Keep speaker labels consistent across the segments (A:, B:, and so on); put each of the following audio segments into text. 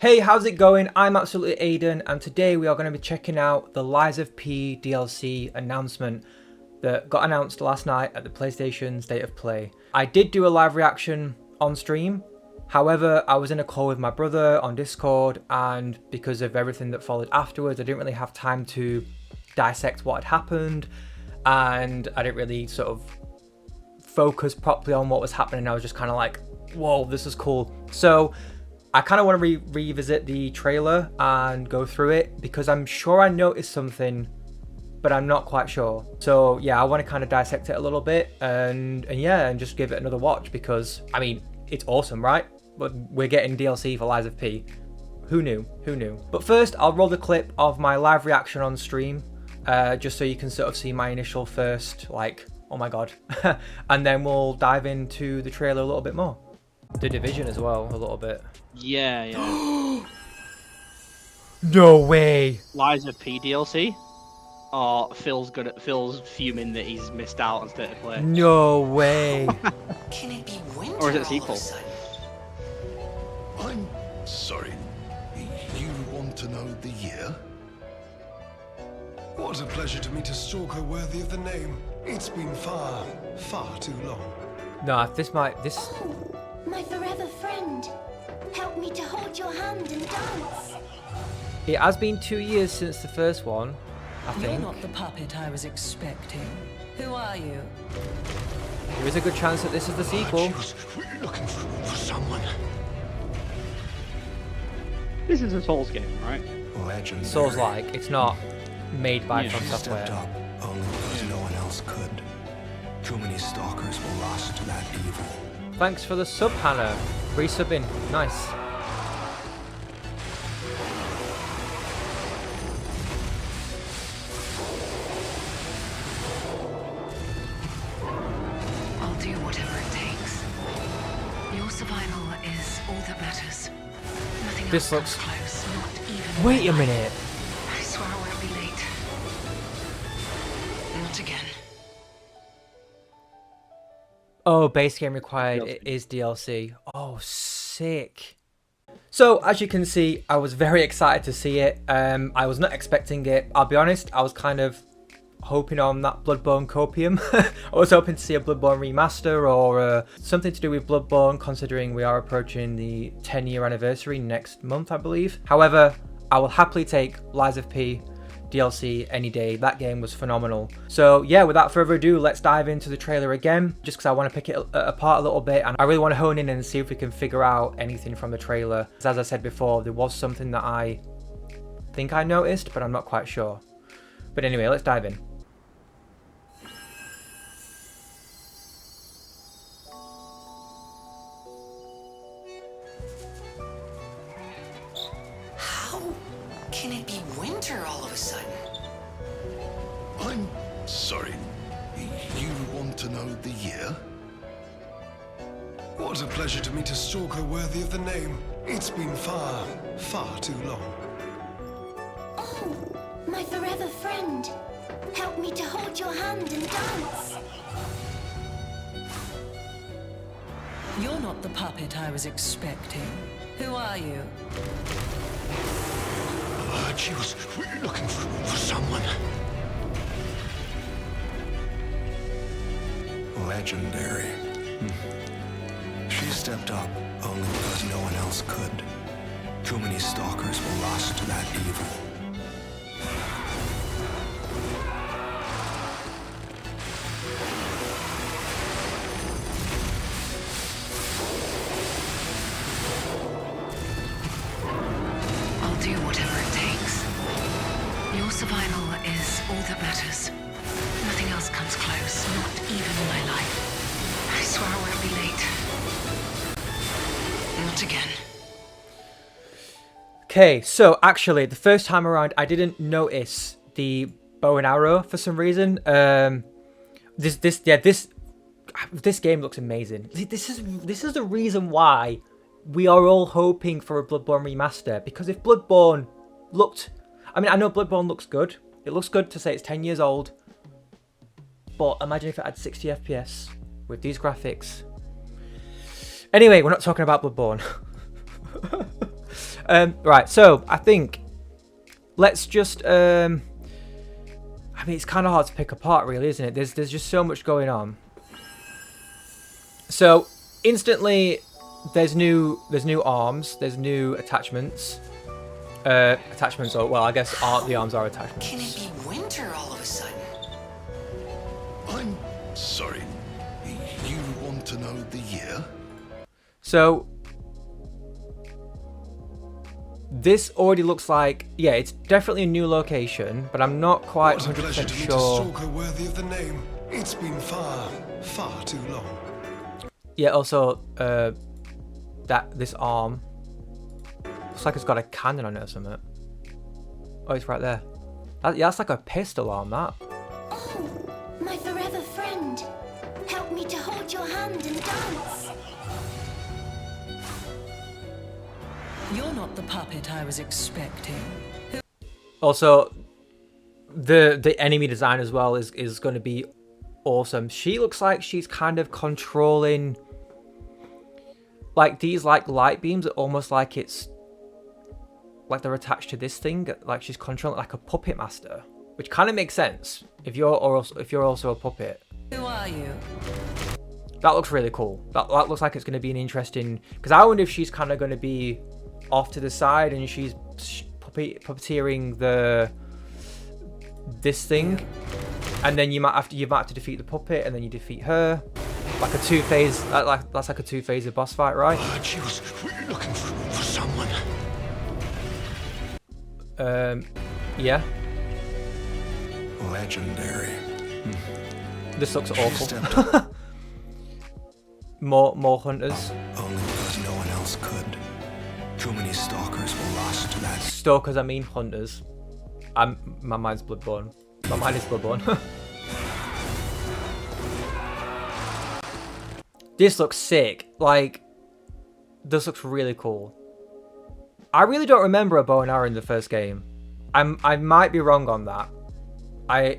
A: Hey, how's it going? I'm absolutely Aiden, and today we are going to be checking out the Lies of P DLC announcement that got announced last night at the PlayStation State of Play. I did do a live reaction on stream, however, I was in a call with my brother on Discord, and because of everything that followed afterwards, I didn't really have time to dissect what had happened, and I didn't really sort of focus properly on what was happening. I was just kind of like, whoa, this is cool. So I kind of want to revisit the trailer and go through it because I'm sure I noticed something, but I'm not quite sure. So yeah, I want to kind of dissect it a little bit and just give it another watch because, I mean, it's awesome, right? But we're getting DLC for Lies of P. Who knew? Who knew? But first, I'll roll the clip of my live reaction on stream, just so you can sort of see my initial first, like, oh my god. And then we'll dive into the trailer a little bit more. The Division as well, a little bit.
B: Yeah.
A: No way.
B: Lies of P DLC. Oh, Phil's fuming that he's missed out on State of Play.
A: No way.
C: Can it be winter?
B: Or is it a sequel?
D: I'm sorry. You want to know the year?
E: What a pleasure to meet a stalker worthy of the name. It's been far, far too long.
A: No, this.
F: My forever friend. Help me to hold your hand and dance.
A: It has been 2 years since the first one, I think.
C: You're not the puppet I was expecting. Who are you?
A: There is a good chance that this is the sequel.
D: She was looking for someone.
B: This is a Souls game, right?
D: Legendary.
A: Souls-like. It's not made by From
D: She
A: Software.
D: stepped up only because no one else could. Too many stalkers were lost to that evil.
A: Thanks for the sub, Hannah. Resubbing. Nice.
G: I'll do whatever it takes. Your survival is all that matters. Nothing
A: This
G: else
A: looks-
G: comes close, not even
A: Wait a
G: my
A: minute.
G: life. I swear I won't be late. Not again.
A: Oh, base game required.
B: DLC.
A: It is DLC. Oh, sick. So, as you can see, I was very excited to see it. I was not expecting it. I'll be honest, I was kind of hoping on that Bloodborne copium. I was hoping to see a Bloodborne remaster or something to do with Bloodborne, considering we are approaching the 10-year anniversary next month, I believe. However, I will happily take Lies of P DLC any day. That game was phenomenal. So yeah, without further ado, let's dive into the trailer again, just because I want to pick it apart a little bit, and I really want to hone in and see if we can figure out anything from the trailer. As I said before, there was something that I think I noticed, but I'm not quite sure. But anyway, let's dive in.
C: How can it be winter all of a sudden?
D: I'm sorry. You want to know the year?
E: What a pleasure to meet a stalker worthy of the name. It's been far, far too long.
F: Oh, my forever friend. Help me to hold your hand and dance.
C: You're not the puppet I was expecting. Who are you?
D: She was looking for someone. Legendary. She stepped up only because no one else could. Too many stalkers were lost to that evil.
G: I'll do whatever it takes. Your survival is all that matters. Nothing else comes close, not even my life. I swear I won't be late. Not again.
A: Okay, so actually, the first time around, I didn't notice the bow and arrow for some reason. This game looks amazing. This is the reason why we are all hoping for a Bloodborne remaster, because if Bloodborne looked, I mean, I know Bloodborne looks good. It looks good to say it's 10 years old, but imagine if it had 60 FPS with these graphics. Anyway, we're not talking about Bloodborne. Right, so I think let's just I mean, it's kind of hard to pick apart, really, isn't it? There's just so much going on. So instantly, there's new arms, there's new attachments. Attachments, or well, I guess the arms are attachments.
C: Can it be winter all of a sudden?
E: I'm sorry. You want to know the year?
A: So this already looks like, yeah, it's definitely a new location, but I'm not quite
E: What a pleasure
A: 100%
E: to meet a
A: sure.
E: stalker worthy of the name. It's been far, far too long.
A: Yeah, also that this arm looks like it's got a cannon on it or something. Oh, it's right there. Yeah, that's like a pistol arm, that.
F: Oh, my forever friend. Help me to hold your hand and dance.
C: You're not the puppet I was expecting.
A: Also, the enemy design as well is going to be awesome. She looks like she's kind of controlling like these like light beams, almost like it's like they're attached to this thing, like she's controlling like a puppet master, which kind of makes sense if you're also a puppet.
C: Who are you?
A: That looks really cool. That looks like it's going to be an interesting, because I wonder if she's kind of going to be off to the side and she's puppeteering this thing, and then you might have to defeat the puppet, and then you defeat her, like a two-phase. That's like a two-phase boss fight, right?
E: She was looking for someone.
A: Yeah.
D: Legendary.
A: This looks
D: She
A: awful.
D: stepped up
A: More hunters.
D: only because no one else could. Too many stalkers were lost to that.
A: Stalkers, I mean hunters. My mind's Bloodborne. My mind is Bloodborne. This looks sick. Like, this looks really cool. I really don't remember a bow and arrow in the first game. I might be wrong on that. I'll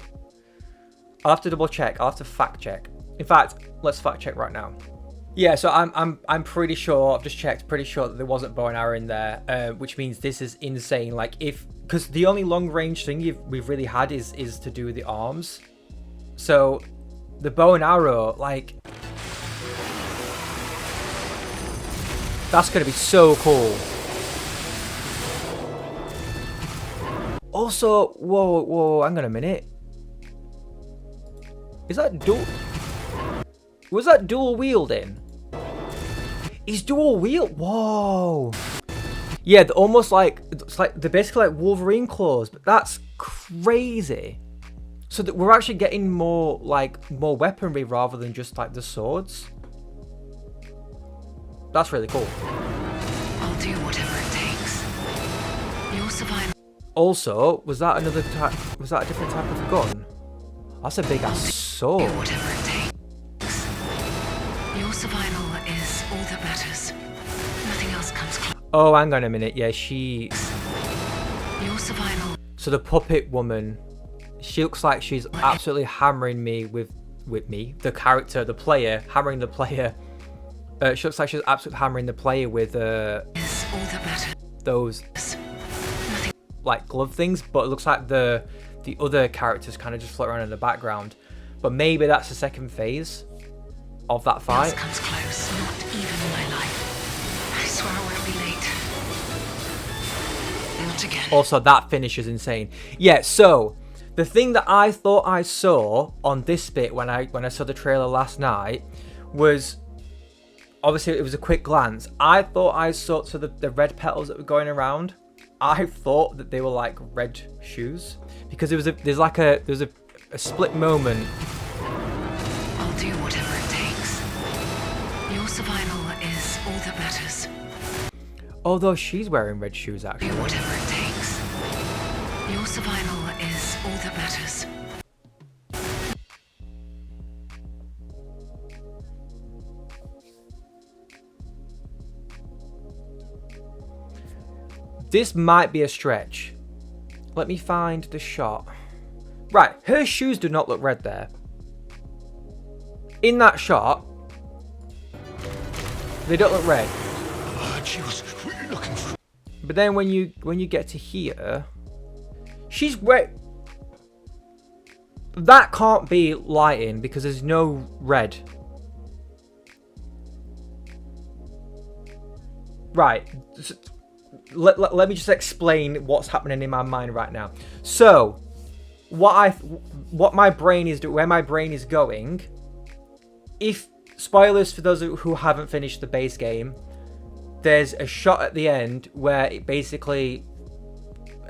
A: have to double check. I'll have to fact check. In fact, let's fact check right now. Yeah, so I'm pretty sure, I've just checked, pretty sure that there wasn't bow and arrow in there, which means this is insane. Like, because the only long range thing we've really had is to do with the arms. So the bow and arrow, like, that's gonna be so cool. Also, whoa, hang on a minute. Is that dual? Was that dual wielding? He's dual wield. Whoa. Yeah, they're almost like, it's like they're basically like Wolverine claws, but that's crazy. So that we're actually getting more weaponry rather than just like the swords. That's really cool.
G: I'll do whatever it takes. Your survival.
A: Also, was that another type? Was that a different type of gun? That's a big ass sword.
G: Do whatever it takes. Your survival is all that matters. Nothing else comes close.
A: Oh, hang on a minute. Yeah, she.
G: Your survival.
A: So the puppet woman, she looks like she's absolutely hammering me with me, the character, the player, hammering the player. She looks like she's absolutely hammering the player with
G: Is all that matters.
A: those like glove things, but it looks like the other characters kind of just float around in the background. But maybe that's the second phase of that
G: Nothing else
A: fight.
G: comes close. Not even my life. I swear I won't be late. Not again.
A: Also, that finish is insane. Yeah, so the thing that I thought I saw on this bit when I saw the trailer last night was, obviously it was a quick glance. I thought I saw the red petals that were going around. I thought that they were like red shoes because there's a split moment.
G: I'll do whatever it takes. Your survival is all that matters.
A: Although she's wearing red shoes
G: Do
A: actually.
G: whatever it takes. Your survival is all that matters.
A: This might be a stretch. Let me find the shot. Right, her shoes do not look red there. In that shot, they don't look red.
E: She was looking for.
A: But then when you get to here, she's wet. That can't be lighting because there's no red. Right. Let me just explain what's happening in my mind right now. So, what my brain is doing, where my brain is going. If spoilers for those who haven't finished the base game, there's a shot at the end where it basically,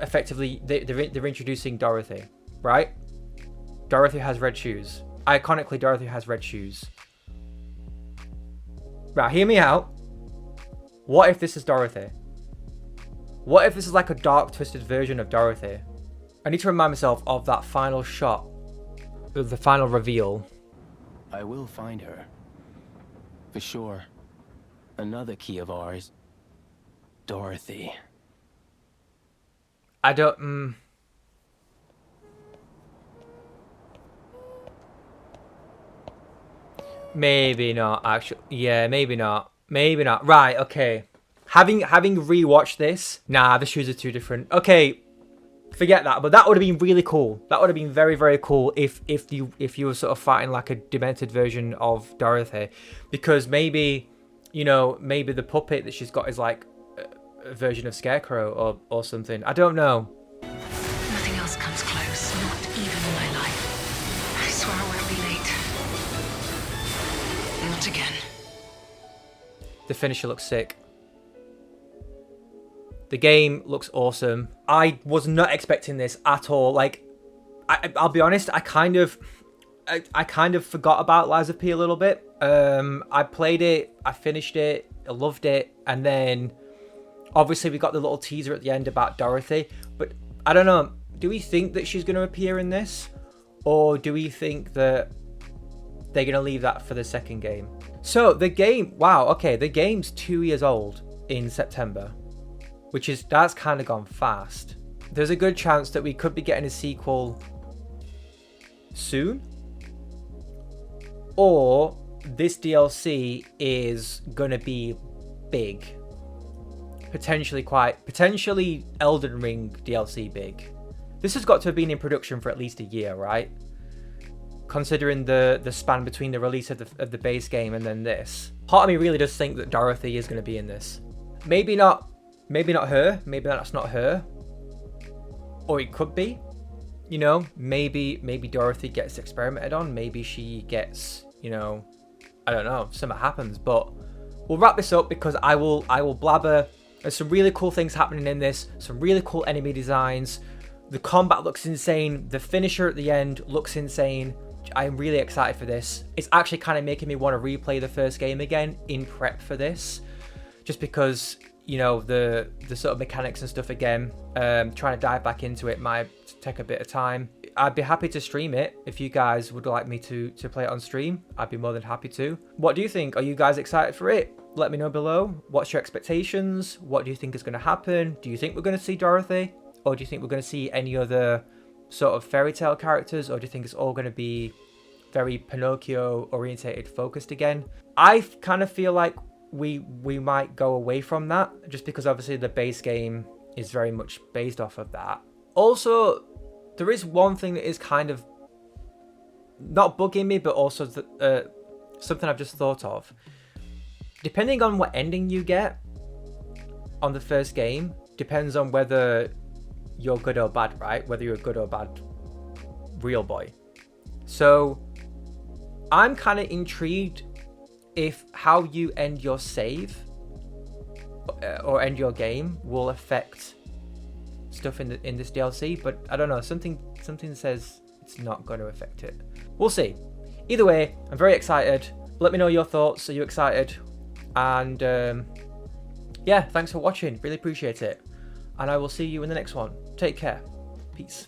A: effectively, they're introducing Dorothy, right? Dorothy has red shoes. Iconically, Dorothy has red shoes. Right, hear me out. What if this is Dorothy? What if this is like a dark, twisted version of Dorothy? I need to remind myself of that final shot, of the final reveal.
H: I will find her. For sure. Another key of ours. Dorothy.
A: I don't... Maybe not, actually. Yeah, maybe not. Maybe not. Right, okay. Having rewatched this, nah, the shoes are too different. Okay, forget that. But that would have been really cool. That would have been very, very cool if you were sort of fighting like a demented version of Dorothy, because maybe, you know, maybe the puppet that she's got is like a version of Scarecrow or something. I don't know.
G: Nothing else comes close, not even my life. I swear I won't be late. Not again.
A: The finisher looks sick. The game looks awesome. I was not expecting this at all. Like, I'll be honest, I kind of forgot about Lies of P a little bit. I played it, I finished it, I loved it, and then obviously we got the little teaser at the end about Dorothy. But I don't know, do we think that she's going to appear in this? Or do we think that they're going to leave that for the second game? So the game, wow, okay, the game's 2 years old in September, that's kind of gone fast. There's a good chance that we could be getting a sequel soon, or this DLC is gonna be big, potentially Elden Ring DLC big. This has got to have been in production for at least a year, right? Considering the span between the release of the base game and then this. Part of me really does think that Dorothy is going to be in this. Maybe not her. Maybe that's not her. Or it could be. You know, maybe Dorothy gets experimented on. Maybe she gets, you know, I don't know, something happens. But we'll wrap this up because I will blabber. There's some really cool things happening in this. Some really cool enemy designs. The combat looks insane. The finisher at the end looks insane. I'm really excited for this. It's actually kind of making me want to replay the first game again in prep for this, just because, you know, the sort of mechanics and stuff again. Trying to dive back into it might take a bit of time. I'd be happy to stream it if you guys would like me to play it on stream. I'd be more than happy to. What do you think? Are you guys excited for it? Let me know below. What's your expectations? What do you think is going to happen? Do you think we're going to see Dorothy? Or do you think we're going to see any other sort of fairy tale characters? Or do you think it's all going to be very Pinocchio orientated focused again? I kind of feel like we might go away from that, just because obviously the base game is very much based off of that. Also, there is one thing that is kind of not bugging me, but also something I've just thought of. Depending on what ending you get on the first game, depends on whether you're good or bad, right? Whether you're a good or bad real boy. So I'm kind of intrigued if how you end your save or end your game will affect stuff in this DLC, but I don't know, something says it's not going to affect it. We'll see. Either way, I'm very excited. Let me know your thoughts. Are you excited? And yeah, thanks for watching. Really appreciate it. And I will see you in the next one. Take care. Peace.